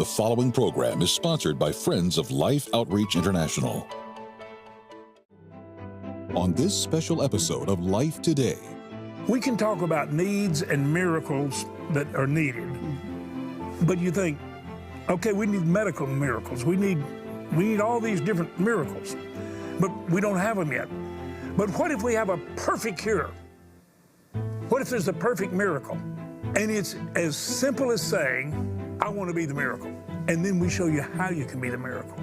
following program is sponsored by Friends of Life Outreach International. On this special episode of Life Today, we can talk about needs and miracles that are needed. But you think, okay, we need medical miracles. We need all these different miracles, but we don't have them yet. But what if we have a perfect cure? What if there's a perfect miracle? And it's as simple as saying, I want to be the miracle. And then we show you how you can be the miracle.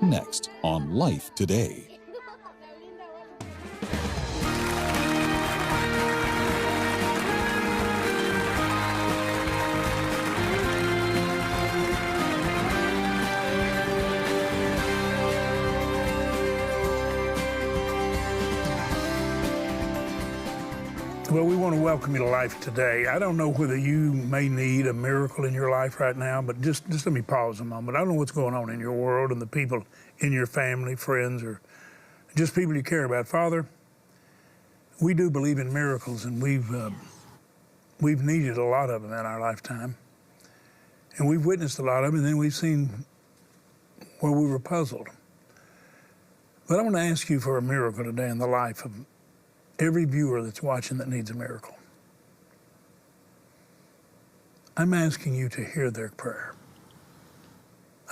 Next on Life Today. Well, we want to welcome you to Life Today. I don't know whether you may need a miracle in your life right now, but just let me pause a moment. I don't know what's going on in your world and the people in your family, friends, or just people you care about. Father, we do believe in miracles, and we've needed a lot of them in our lifetime. And we've witnessed a lot of them, and then we've seen where we were puzzled. But I want to ask you for a miracle today in the life of every viewer that's watching that needs a miracle. I'm asking you to hear their prayer.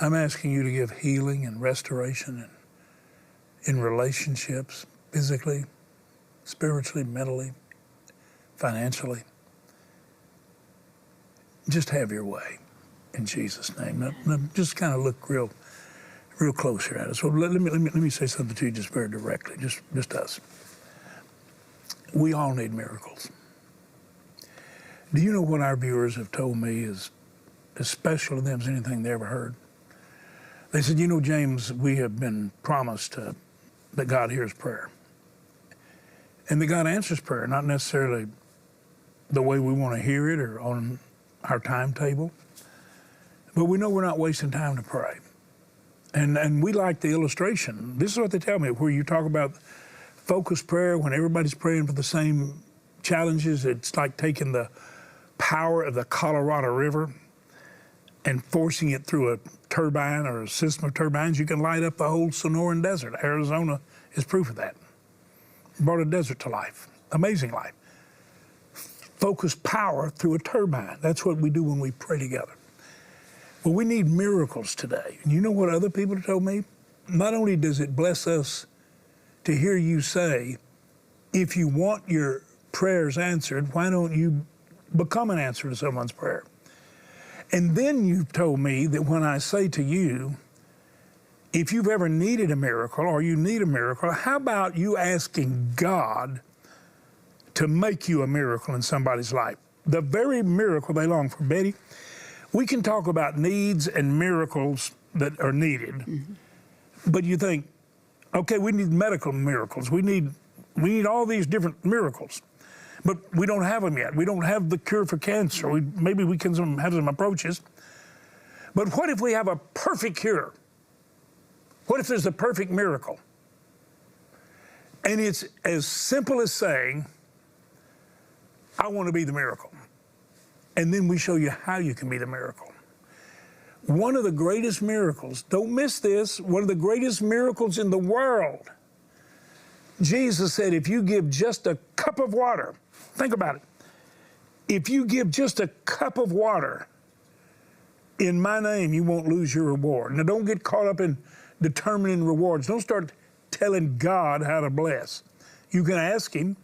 I'm asking you to give healing and restoration in relationships, physically, spiritually, mentally, financially. Just have your way in Jesus' name. Now just kind of look real close here at us. So let me say something to you just very directly, just us. We all need miracles. Do you know what our viewers have told me is as special to them as anything they ever heard? They said, you know, James, we have been promised that God hears prayer. And that God answers prayer, not necessarily the way we want to hear it or on our timetable, but we know we're not wasting time to pray. And we like the illustration. This is what they tell me, where you talk about focused prayer, when everybody's praying for the same challenges. It's like taking the power of the Colorado River and forcing it through a turbine or a system of turbines. You can light up the whole Sonoran Desert. Arizona is proof of that. Brought a desert to life. Amazing life. Focused power through a turbine. That's what we do when we pray together. Well, we need miracles today. And you know what other people have told me? Not only does it bless us to hear you say, if you want your prayers answered, why don't you become an answer to someone's prayer? And then you've told me that when I say to you, if you've ever needed a miracle or you need a miracle, how about you asking God to make you a miracle in somebody's life? The very miracle they long for. Betty, we can talk about needs and miracles that are needed, but you think, okay, we need medical miracles. We need all these different miracles, but we don't have them yet. We don't have the cure for cancer. Maybe we can have some approaches. But what if we have a perfect cure? What if there's a perfect miracle? And it's as simple as saying, I want to be the miracle. And then we show you how you can be the miracle. One of the greatest miracles, don't miss this, one of the greatest miracles in the world. Jesus said, if you give just a cup of water, think about it. If you give just a cup of water in my name, you won't lose your reward. Now, don't get caught up in determining rewards. Don't start telling God how to bless. You can ask him,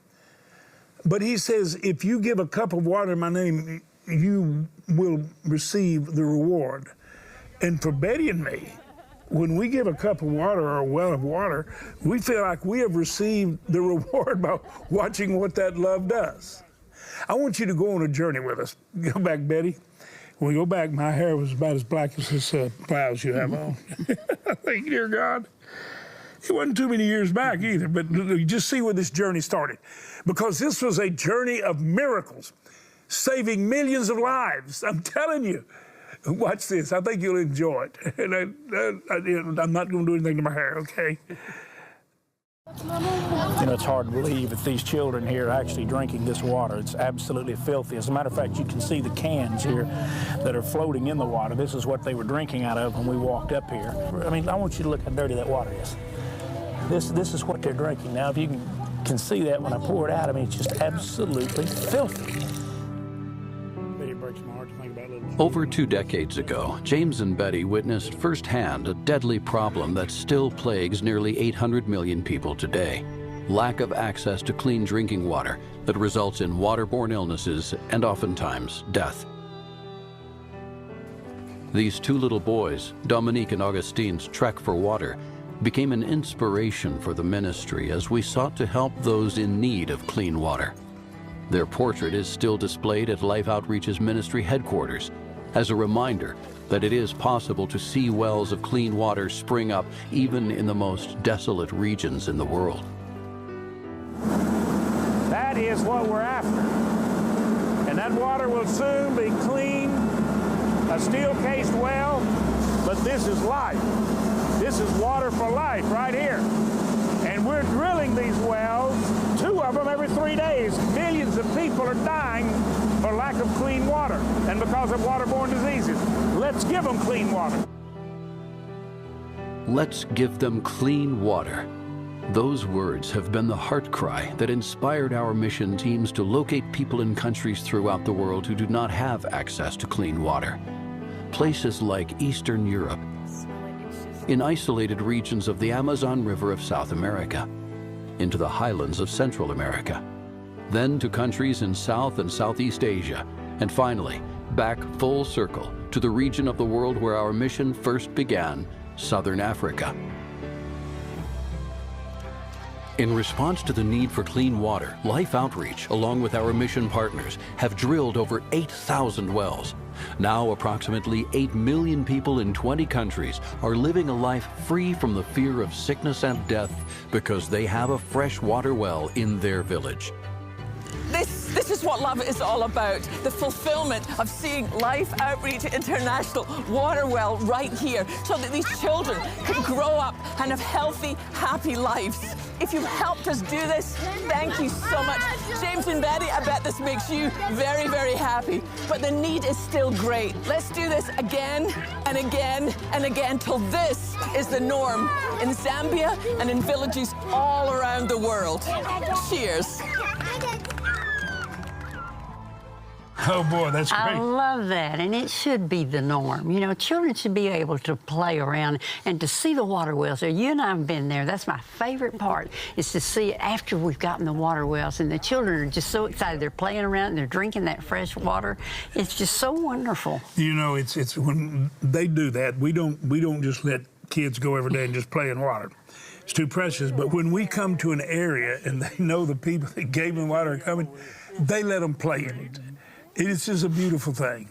but he says, if you give a cup of water in my name, you will receive the reward. And for Betty and me, when we give a cup of water or a well of water, we feel like we have received the reward by watching what that love does. I want you to go on a journey with us. Go back, Betty. When we go back, my hair was about as black as this blouse you have on. Thank you, dear God. It wasn't too many years back either, but you just see where this journey started. Because this was a journey of miracles, saving millions of lives. I'm telling you. Watch this. I think you'll enjoy it. And I'm not going to do anything to my hair, okay? You know, it's hard to believe that these children here are actually drinking this water. It's absolutely filthy. As a matter of fact, you can see the cans here that are floating in the water. This is what they were drinking out of when we walked up here. I mean, I want you to look how dirty that water is. This is what they're drinking. Now, if you can see that when I pour it out, I mean, it's just absolutely filthy. Over 2 decades ago, James and Betty witnessed firsthand a deadly problem that still plagues nearly 800 million people today: lack of access to clean drinking water that results in waterborne illnesses and oftentimes death. These 2 little boys, Dominique and Augustine's trek for water, became an inspiration for the ministry as we sought to help those in need of clean water. Their portrait is still displayed at Life Outreach's ministry headquarters as a reminder that it is possible to see wells of clean water spring up even in the most desolate regions in the world. That is what we're after. And that water will soon be clean, a steel-cased well, but this is life. This is water for life right here. And we're drilling these wells, 2 of them every 3 days. Millions of people are dying for lack of clean water and because of waterborne diseases. Let's give them clean water. Let's give them clean water. Those words have been the heart cry that inspired our mission teams to locate people in countries throughout the world who do not have access to clean water. Places like Eastern Europe, in isolated regions of the Amazon River of South America, into the highlands of Central America, then to countries in South and Southeast Asia, and finally, back full circle to the region of the world where our mission first began, Southern Africa. In response to the need for clean water, Life Outreach, along with our mission partners, have drilled over 8,000 wells. Now, approximately 8 million people in 20 countries are living a life free from the fear of sickness and death because they have a fresh water well in their village. This is what love is all about, the fulfillment of seeing Life Outreach International water well right here so that these children can grow up and have healthy, happy lives. If you've helped us do this, thank you so much. James and Betty, I bet this makes you very, very happy. But the need is still great. Let's do this again and again and again till this is the norm in Zambia and in villages all around the world. Cheers. Oh boy, that's great. I love that, and it should be the norm. You know, children should be able to play around and to see the water wells there. You and I have been there. That's my favorite part, is to see it after we've gotten the water wells, and the children are just so excited. They're playing around and they're drinking that fresh water. It's just so wonderful. You know, it's when they do that, we don't just let kids go every day and just play in water. It's too precious. But when we come to an area and they know the people that gave them water are coming, they let them play in it. It's just a beautiful thing.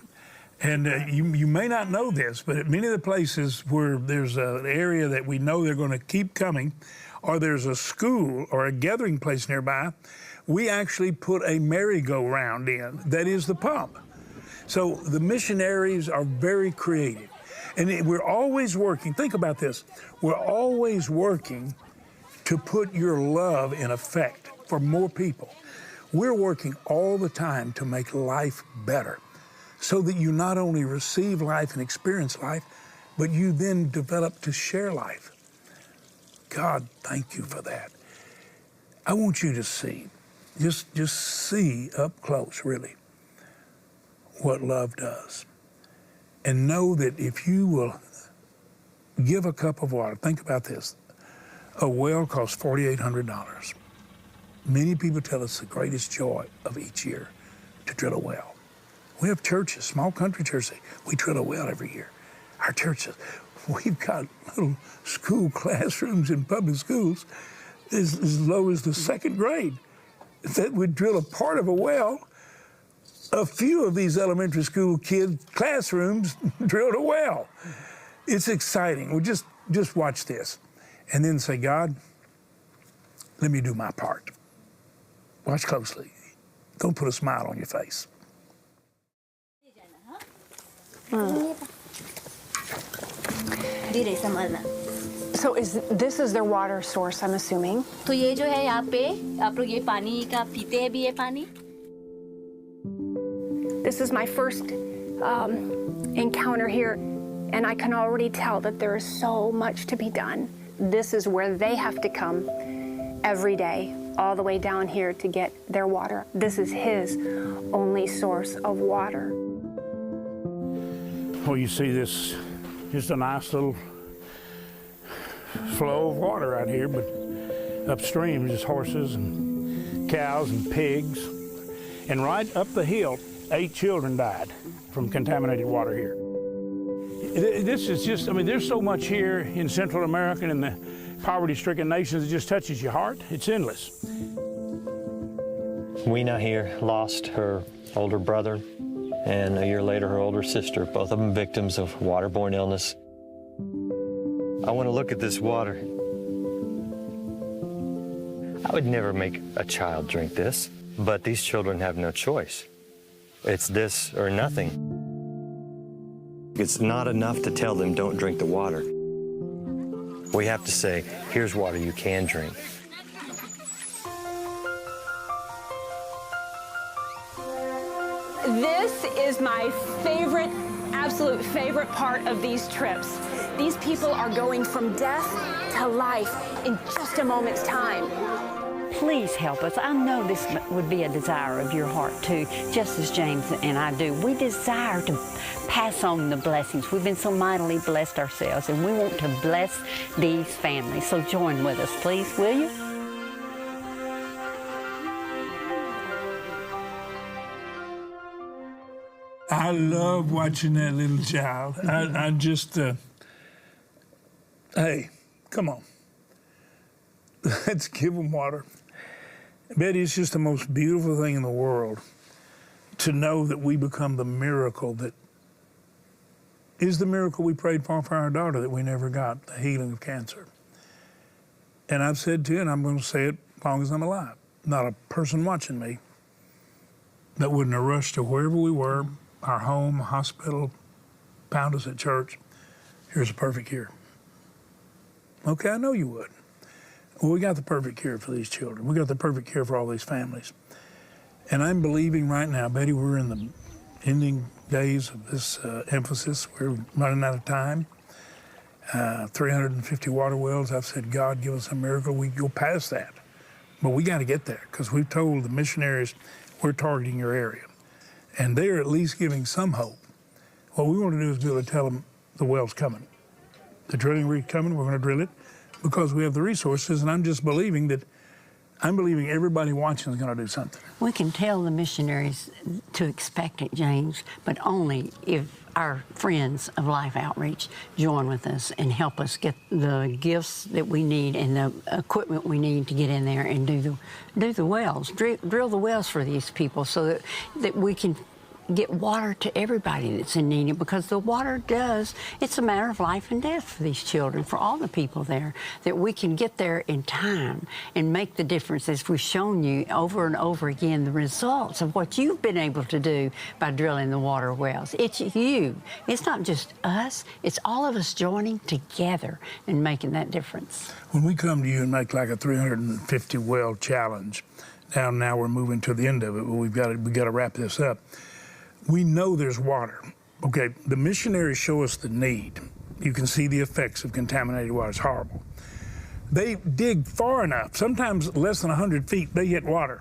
And you may not know this, but at many of the places where there's an area that we know they're going to keep coming, or there's a school or a gathering place nearby, we actually put a merry-go-round in that is the pump. So the missionaries are very creative. And we're always working, think about this, we're always working to put your love in effect for more people. We're working all the time to make life better so that you not only receive life and experience life, but you then develop to share life. God, thank you for that. I want you to see, just see up close, really, what love does. And know that if you will give a cup of water, think about this, a well costs $4,800. Many people tell us the greatest joy of each year to drill a well. We have churches, small country churches, we drill a well every year. Our churches, we've got little school classrooms in public schools as low as the 2nd grade that would drill a part of a well. A few of these elementary school kids' classrooms drilled a well. It's exciting. Well, just watch this and then say, God, let me do my part. Watch closely. Don't put a smile on your face. Đi để xem ơn ạ. So this is their water source, I'm assuming? तो ये जो है यहाँ पे आप लोग ये पानी का पीते हैं भी ये पानी? This is my first encounter here, and I can already tell that there is so much to be done. This is where they have to come every day, all the way down here to get their water. This is his only source of water. Well, you see this, just a nice little flow of water out here, but upstream is just horses and cows and pigs. And right up the hill, 8 children died from contaminated water here. This is just, I mean, there's so much here in Central America and in the poverty-stricken nations, it just touches your heart. It's endless. Weena here lost her older brother, and a year later her older sister, both of them victims of waterborne illness. I want to look at this water. I would never make a child drink this, but these children have no choice. It's this or nothing. It's not enough to tell them don't drink the water. We have to say, here's water you can drink. This is my favorite, absolute favorite part of these trips. These people are going from death to life in just a moment's time. Please help us. I know this would be a desire of your heart too, just as James and I do. We desire to pass on the blessings. We've been so mightily blessed ourselves, and we want to bless these families. So join with us, please, will you? I love watching that little child. I just, hey, come on. Let's give them water. Betty, it's just the most beautiful thing in the world to know that we become the miracle that is the miracle we prayed for our daughter that we never got, the healing of cancer. And I've said to you, and I'm going to say it as long as I'm alive, not a person watching me that wouldn't have rushed to wherever we were, our home, hospital, found us at church. Here's a perfect cure. Okay, I know you would. Well, we got the perfect cure for these children. We got the perfect cure for all these families. And I'm believing right now, Betty, we're in the ending days of this emphasis. We're running out of time. 350 water wells. I've said, God, give us a miracle. We go past that. But we got to get there because we've told the missionaries we're targeting your area. And they're at least giving some hope. What we want to do is be able to tell them the well's coming. The drilling rig's coming, we're going to drill it because we have the resources, and I'm just believing that, I'm believing everybody watching is going to do something. We can tell the missionaries to expect it, James, but only if our friends of Life Outreach join with us and help us get the gifts that we need and the equipment we need to get in there and do the wells, drill the wells for these people so that we can get water to everybody that's in need, because the water it's a matter of life and death for these children, for all the people there, that we can get there in time and make the difference, as we've shown you over and over again, the results of what you've been able to do by drilling the water wells. It's you. It's not just us. It's all of us joining together and making that difference. When we come to you and make like a 350 well challenge, now we're moving to the end of it, but we got to wrap this up. We know there's water. Okay, the missionaries show us the need. You can see the effects of contaminated water. It's horrible. They dig far enough, sometimes less than 100 feet, they hit water.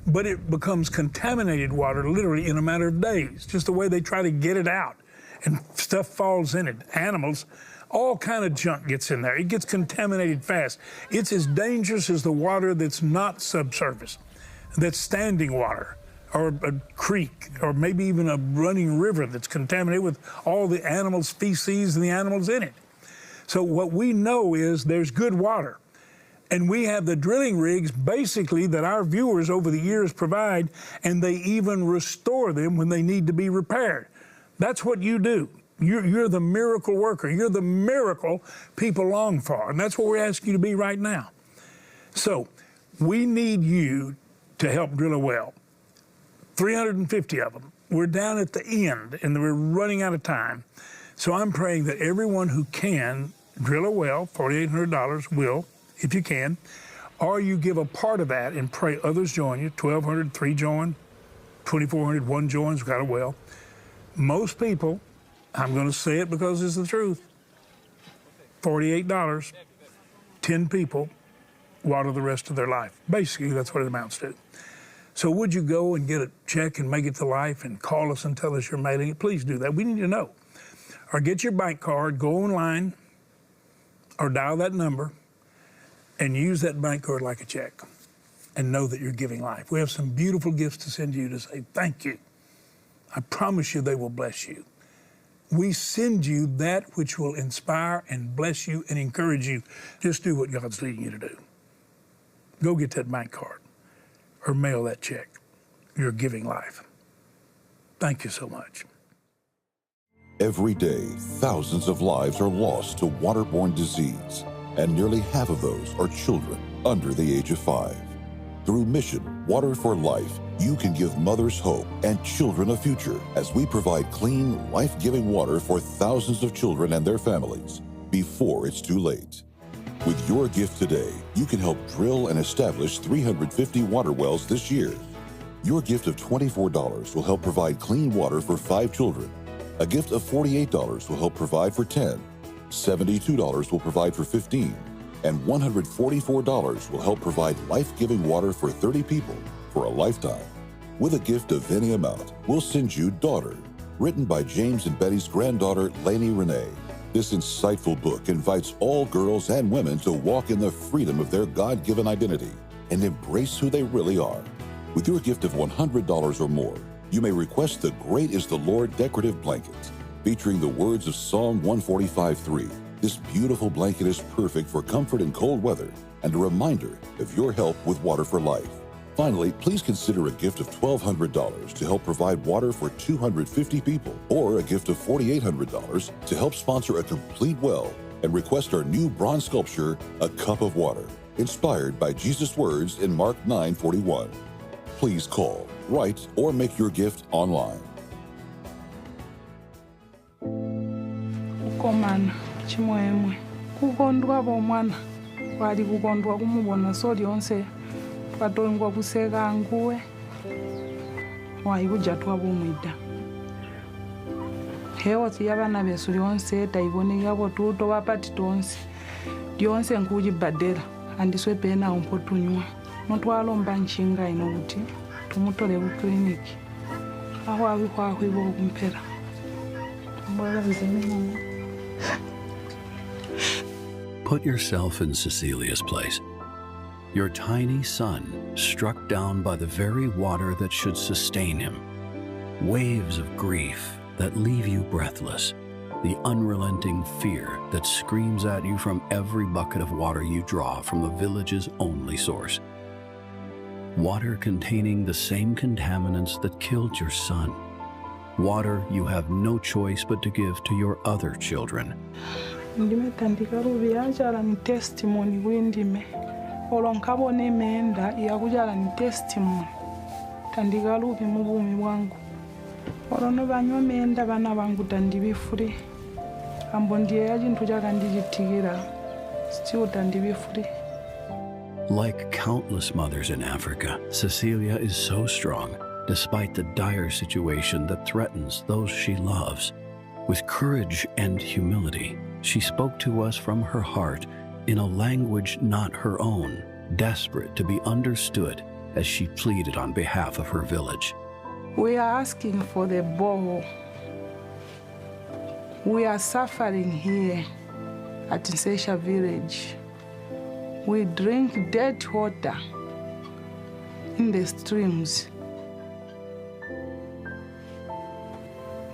But it becomes contaminated water literally in a matter of days, just the way they try to get it out. And stuff falls in it. Animals, all kind of junk gets in there. It gets contaminated fast. It's as dangerous as the water that's not subsurface, that's standing water, or a creek, or maybe even a running river that's contaminated with all the animals' feces and the animals in it. So what we know is there's good water. And we have the drilling rigs, basically, that our viewers over the years provide, and they even restore them when they need to be repaired. That's what you do. You're the miracle worker. You're the miracle people long for, and that's what we're asking you to be right now. So we need you to help drill a well. 350 of them. We're down at the end, and we're running out of time. So I'm praying that everyone who can drill a well, $4,800 will, if you can, or you give a part of that and pray others join you. 1,200, 3 join, 2,400, 1 joins, got a well. Most people, I'm going to say it because it's the truth, $48, 10 people water the rest of their life. Basically, that's what it amounts to. So would you go and get a check and make it to life and call us and tell us you're mailing it? Please do that. We need to know. Or get your bank card, go online, or dial that number and use that bank card like a check and know that you're giving life. We have some beautiful gifts to send you to say thank you. I promise you they will bless you. We send you that which will inspire and bless you and encourage you. Just do what God's leading you to do. Go get that bank card or mail that check. You're giving life. Thank you so much. Every day, thousands of lives are lost to waterborne disease, and nearly half of those are children under the age of 5. Through Mission Water for Life, you can give mothers hope and children a future as we provide clean, life-giving water for thousands of children and their families before it's too late. With your gift today, you can help drill and establish 350 water wells this year. Your gift of $24 will help provide clean water for 5 children. A gift of $48 will help provide for 10. $72 will provide for 15. And $144 will help provide life-giving water for 30 people for a lifetime. With a gift of any amount, we'll send you Daughter, written by James and Betty's granddaughter, Lainey Renee. This insightful book invites all girls and women to walk in the freedom of their God-given identity and embrace who they really are. With your gift of $100 or more, you may request the Great is the Lord decorative blanket, featuring the words of Psalm 145:3. This beautiful blanket is perfect for comfort in cold weather and a reminder of your help with Water for Life. Finally, please consider a gift of $1,200 to help provide water for 250 people, or a gift of $4,800 to help sponsor a complete well and request our new bronze sculpture, A Cup of Water, inspired by Jesus' words in Mark 9:41. Please call, write, or make your gift online. Komana chimwemwe kukondwa bomwana wali kukondwa kumubona soli onse twatongwa kuseka nguwe wayikujatwa bomwida hewo tiyabana besu lyonse tayibonekabo tuto bapati tonse lyonse nkujibadela andiswe pena umpotunywa notwalomba nshinga ino kuti tumutole ku clinic aho abikwakhwibo kumpera mbona bizemena. Put yourself in Cecilia's place. Your tiny son struck down by the very water that should sustain him. Waves of grief that leave you breathless. The unrelenting fear that screams at you from every bucket of water you draw from the village's only source. Water containing the same contaminants that killed your son. Water you have no choice but to give to your other children. Ndimetandika rubi ajala ni testimony windime olonkabone menda iyakujala ni testimony tandika rubi mubumi bwangu olono banywa menda bana bangu tandibifuri ambo ndiye yachintu chakandichitikira still tandibifuri. Like countless mothers in Africa, Cecilia is so strong despite the dire situation that threatens those she loves. With courage and humility, she spoke to us from her heart in a language not her own, desperate to be understood as she pleaded on behalf of her village. We are asking for the borehole. We are suffering here at Nsesha village. We drink dirty water in the streams.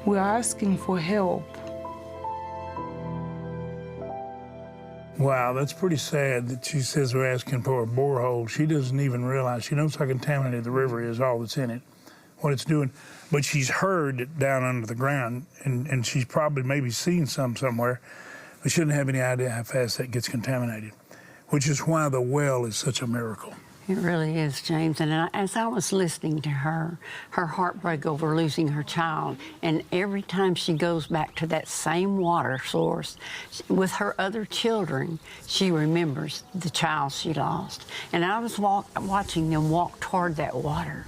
We are asking for help. Wow, that's pretty sad that she says we're asking for a borehole. She doesn't even realize. She knows how contaminated the river is, all that's in it, what it's doing. But she's heard it down under the ground, and she's probably maybe seen some somewhere, but she doesn't have any idea how fast that gets contaminated, which is why the well is such a miracle. It really is, James. And as I was listening to her heartbreak over losing her child, and every time she goes back to that same water source with her other children, she remembers the child she lost. And I was watching them walk toward that water,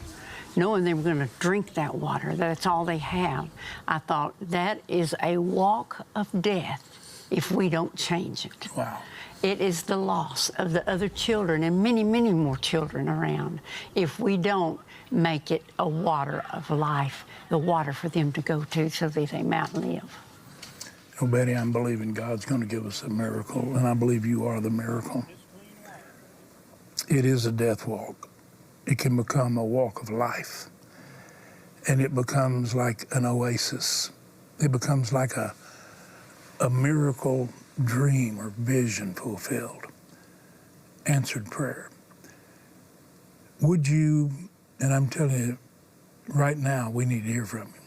knowing they were going to drink that water, that's all they have. I thought, that is a walk of death if we don't change it. Wow. It is the loss of the other children and many, many more children around if we don't make it a water of life, the water for them to go to so that they might live. Oh, Betty, I'm believing God's going to give us a miracle, and I believe you are the miracle. It is a death walk. It can become a walk of life, and it becomes like an oasis. It becomes like a miracle dream or vision fulfilled, answered prayer. Would you, and I'm telling you, right now we need to hear from you.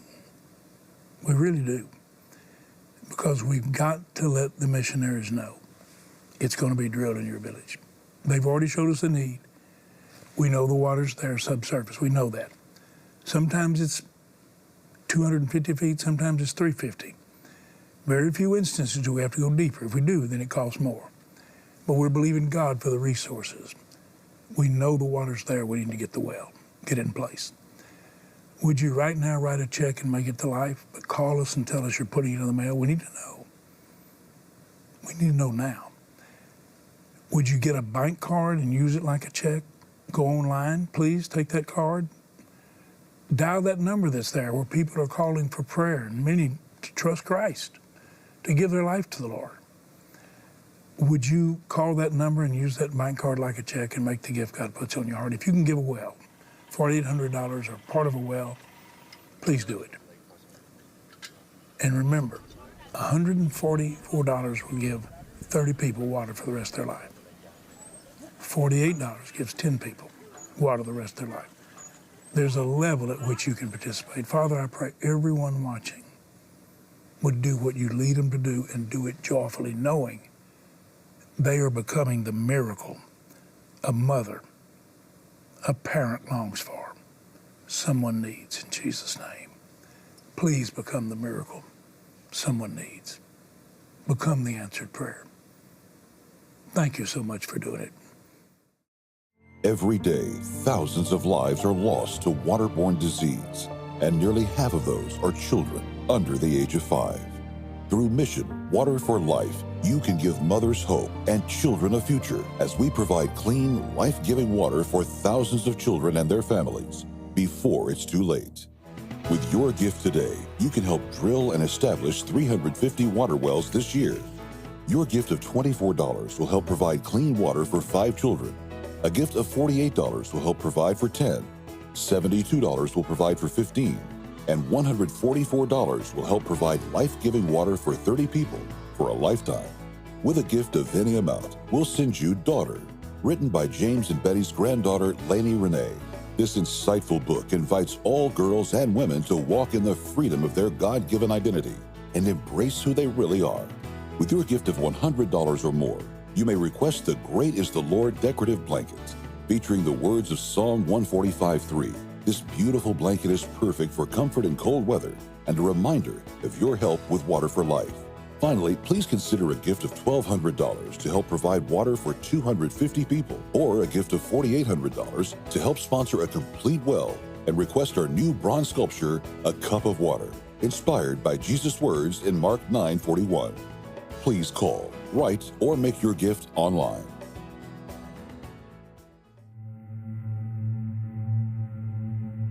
We really do. Because we've got to let the missionaries know it's going to be drilled in your village. They've already showed us the need. We know the water's there subsurface, we know that. Sometimes it's 250 feet, sometimes it's 350. Very few instances do we have to go deeper. If we do, then it costs more. But we're believing God for the resources. We know the water's there. We need to get the well, get it in place. Would you right now write a check and make it to life, but call us and tell us you're putting it in the mail? We need to know. We need to know now. Would you get a bank card and use it like a check? Go online, please, take that card. Dial that number that's there where people are calling for prayer and many to trust Christ, to give their life to the Lord. Would you call that number and use that bank card like a check and make the gift God puts on your heart? If you can give a well, $4,800 or part of a well, please do it. And remember, $144 will give 30 people water for the rest of their life. $48 gives 10 people water the rest of their life. There's a level at which you can participate. Father, I pray everyone watching would do what you lead them to do and do it joyfully, knowing they are becoming the miracle a mother, a parent longs for, someone needs, in Jesus' name. Please become the miracle someone needs. Become the answered prayer. Thank you so much for doing it. Every day, thousands of lives are lost to waterborne disease, and nearly half of those are children under the age of 5. Through Mission Water for Life, you can give mothers hope and children a future as we provide clean, life-giving water for thousands of children and their families before it's too late. With your gift today, you can help drill and establish 350 water wells this year. Your gift of $24 will help provide clean water for 5 children. A gift of $48 will help provide for 10. $72 will provide for 15. And $144 will help provide life-giving water for 30 people for a lifetime. With a gift of any amount, we'll send you Daughter, written by James and Betty's granddaughter, Lainey Renee. This insightful book invites all girls and women to walk in the freedom of their God-given identity and embrace who they really are. With your gift of $100 or more, you may request the Great is the Lord decorative blanket, featuring the words of Psalm 145:3. This beautiful blanket is perfect for comfort in cold weather and a reminder of your help with Water for Life. Finally, please consider a gift of $1,200 to help provide water for 250 people, or a gift of $4,800 to help sponsor a complete well and request our new bronze sculpture, A Cup of Water, inspired by Jesus' words in Mark 9:41. Please call, write, or make your gift online.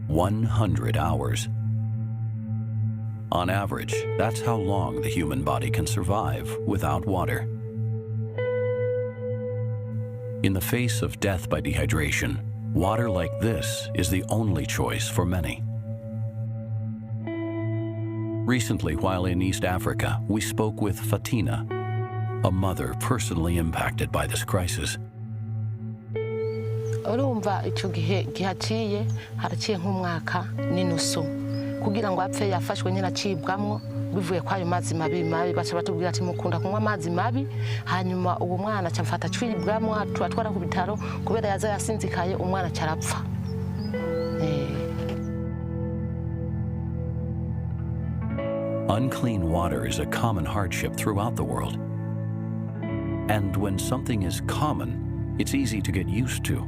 "100 hours. On average, that's how long the human body can survive without water. In the face of death by dehydration, water like this is the only choice for many. Recently, while in East Africa, we spoke with Fatina, a mother personally impacted by this crisis. urumva icyo gihe gihaciye haraciye nk'umwaka n'inusu kugira ngo apfe yafashwe nyine acibwamwo bivuye kwayo mazi mabi baca batubwira ati mukunda kunywa amazi mabi hanyuma uwo mwana cyamfata twibwamo atwara ku bitaro kubera yaza yasinzikaye umwana cyarapfa. Unclean water is a common hardship throughout the world. And when something is common, it's easy to get used to.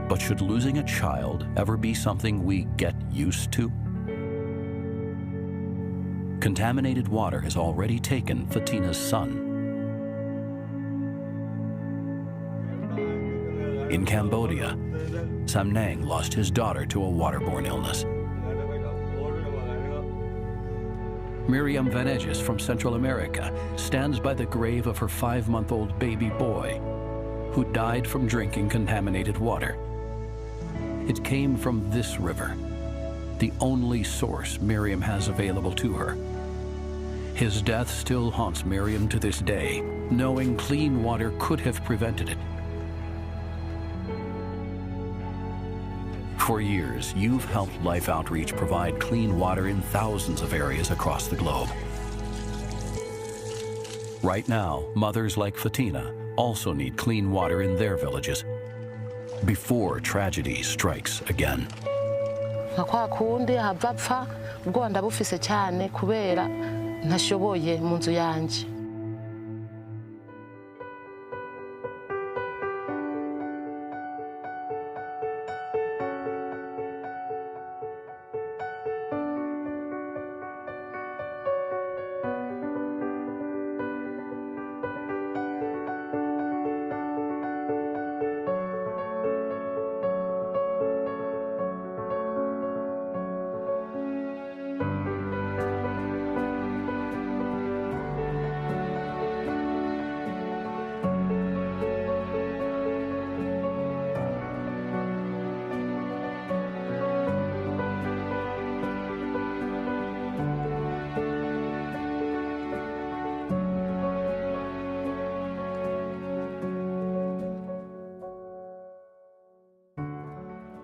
But should losing a child ever be something we get used to? Contaminated water has already taken Fatina's son. In Cambodia, Samnang lost his daughter to a waterborne illness. Miriam Vanegas from Central America stands by the grave of her 5-month-old baby boy who died from drinking contaminated water. It came from this river, the only source Miriam has available to her. His death still haunts Miriam to this day, knowing clean water could have prevented it. For years, you've helped Life Outreach provide clean water in thousands of areas across the globe. Right now, mothers like Fatina also need clean water in their villages before tragedy strikes again. Kwa kundi habapfa ubwo ndabufise cyane kubera ntashoboye mu nzu yanje.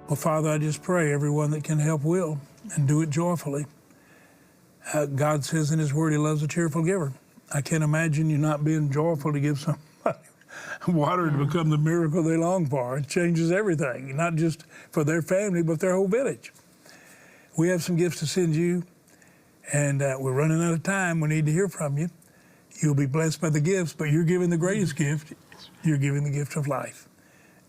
Well, Father, I just pray everyone that can help will and do it joyfully. God says in His Word He loves a cheerful giver. I can't imagine you not being joyful to give somebody water to become the miracle they long for. It changes everything, not just for their family, but their whole village. We have some gifts to send you, and we're running out of time. We need to hear from you. You'll be blessed by the gifts, but you're giving the greatest gift. You're giving the gift of life.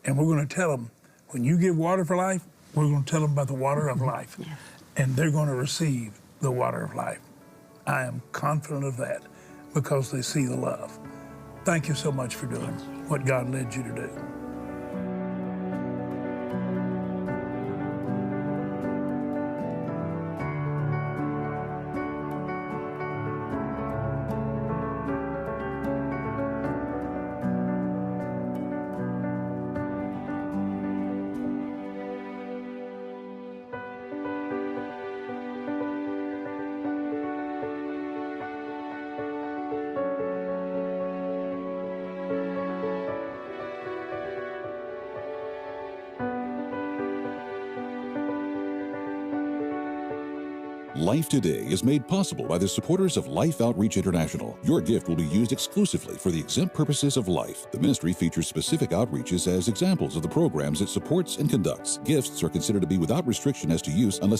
And we're going to tell them, when you give water for life, we're going to tell them about the water of life. Yes. And they're going to receive the water of life. I am confident of that because they see the love. Thank you so much for doing what God led you to do. Life Today is made possible by the supporters of Life Outreach International. Your gift will be used exclusively for the exempt purposes of life. The ministry features specific outreaches as examples of the programs it supports and conducts. Gifts are considered to be without restriction as to use unless